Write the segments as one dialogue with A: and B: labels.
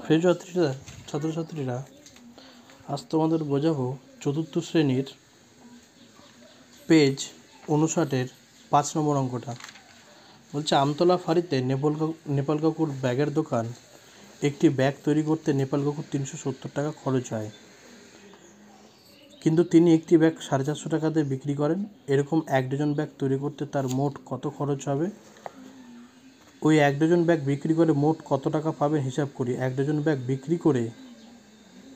A: প্রিয় ছাত্রছাত্রীরা, আজ তোমাদের বোঝাবো চতুর্থ শ্রেণীর পেজ 59-এর 5 নম্বর অঙ্কটা। বলছে, আমতলা ফাঁড়িতে নেপাল কাকুর ব্যাগের দোকান। একটি ব্যাগ তৈরি করতে নেপাল কাকুর 370 টাকা খরচ হয়, কিন্তু তিনি একটি ব্যাগ 450 টাকা দিয়ে বিক্রি করেন। এরকম 1 ডজন ব্যাগ তৈরি করতে তার মোট কত খরচ হবে? ওই 1 ডজন ব্যাগ বিক্রি করে মোট কত টাকা পাবেন হিসাব করি। 1 ডজন ব্যাগ বিক্রি করে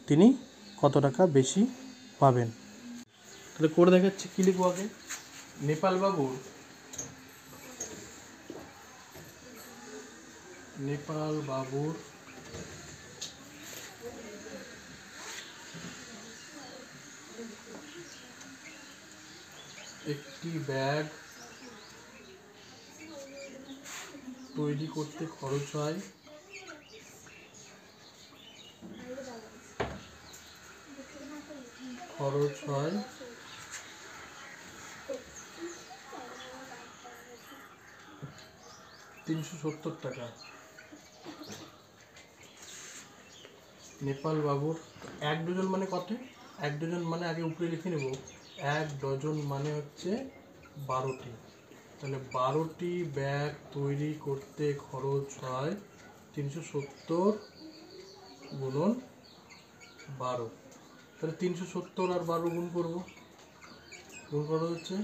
A: তিনি কত টাকা বেশি পাবেন? তাহলে করে দেখাচ্ছি, কী লিখবো আগে। নেপাল বাবুর একটি ব্যাগ তৈরি করতে খরচ হয় 370 টাকা। নেপাল বাবুর 1 ডজন মানে কত? 1 ডজন মানে আগে উপরে লিখে নেব। 1 ডজন মানে হচ্ছে 12টি। তাহলে 12টি ব্যাগ তৈরি করতে খরচ হয় 370 গুণন 12। তাহলে 370 আর 12 গুণ করবো। গুণ করা হচ্ছে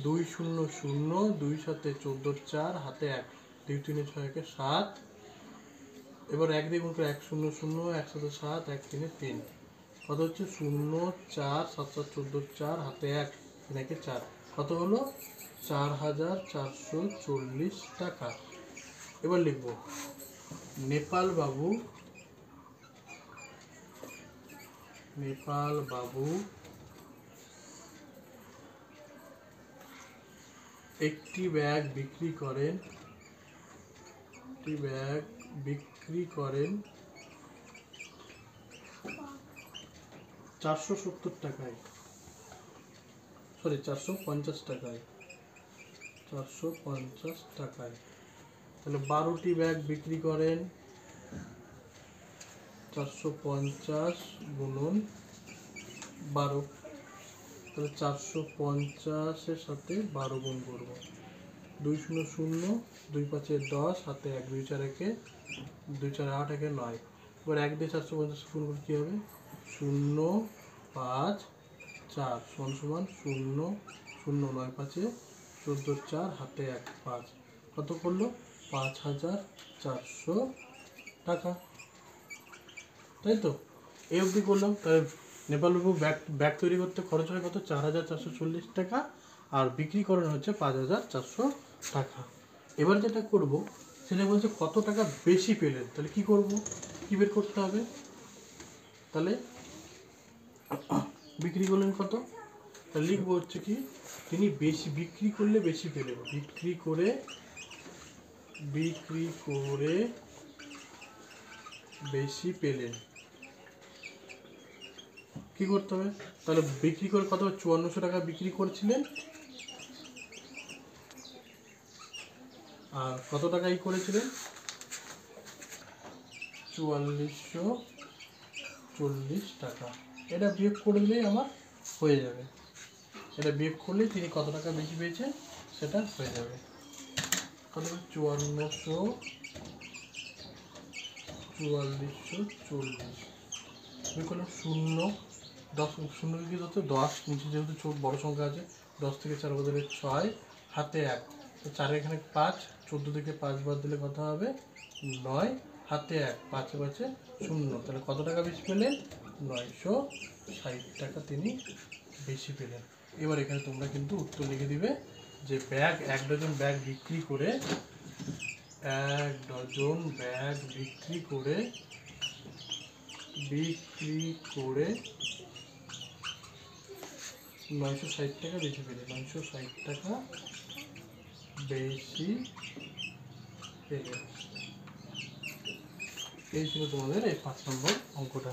A: 2 0 0, 2 7 14 4, হাতে 1, 2 3 6 1 7। এবার 1 দিয়ে গুণ করে 1 0 0, 1 7 7, 1 3 3, কত হচ্ছে 0 4 7 7 14 4, হাতে 1, 3 1 4, কত হলো 4440 টাকা। এবার লিখব, নেপাল বাবু একটি ব্যাগ বিক্রি করেন 450 টাকায়। তাহলে 12টি ব্যাগ বিক্রি করেন 450 গুণন 12। তাহলে 450-এর সাথে 12 গুণ করব। 2 0 0, 2 5 10, হাতে 1, 2 4 1, 2 4 8 1 9। এবার 1 দিয়ে 450 গুণ করে কী হবে? 0 5 4 সমান 0 0 9 5 14 4, হাতে 1 5, কত করলো 5400 টাকা। তাই তো, এই অবধি করলাম। তাহলে নেপাল বাবু ব্যাগ তৈরি করতে খরচ হয় কত? 4440 টাকা, আর বিক্রি করানো হচ্ছে 5400 টাকা। এবার যেটা করব সেটা বলছে কত টাকা বেশি পেলেন। তাহলে কি করব? কি বের করতে হবে? তাহলে বিক্রি করলেন কত? তাহলে লিখবো হচ্ছে কি, তিনি বেশি বিক্রি করলে বেশি পেলেন। বিক্রি করে বেশি পেলেন। কি করতে হবে? তাহলে বিক্রি করে কত? 5400 টাকা বিক্রি করছিলেন, আর কত টাকাই করেছিলেন? 4440 টাকা। এটা বিয়োগ করে দিলেই আমার হয়ে যাবে। এটা বিয়োগ করলেই তিনি কত টাকা বেশি পেয়েছেন সেটা হয়ে যাবে। কত? 4440 বিয়োগ করলাম 0 10, 0 কি হচ্ছে 10, নিচে যেহেতু ছোট বড় সংখ্যা আছে, 10 থেকে 4 বদলে 6, হাতে 1, 4 এখানে 5, 14 থেকে 5 বাদ দিলে কত হবে? 9, হাতে 1, 5 5 0। তাহলে কত টাকা বেশি পেলেন? 960 টাকা তিনি বেশি পেলেন। এবার এখানে তোমরা কিন্তু উত্তর লিখে দিবে যে 1 ডজন ব্যাগ বিক্রি করে 960 টাকা বেশি পেলে। 960 টাকা বেশি পেলে। এই ছিল তোমাদের এই 5 নম্বর অঙ্কটা।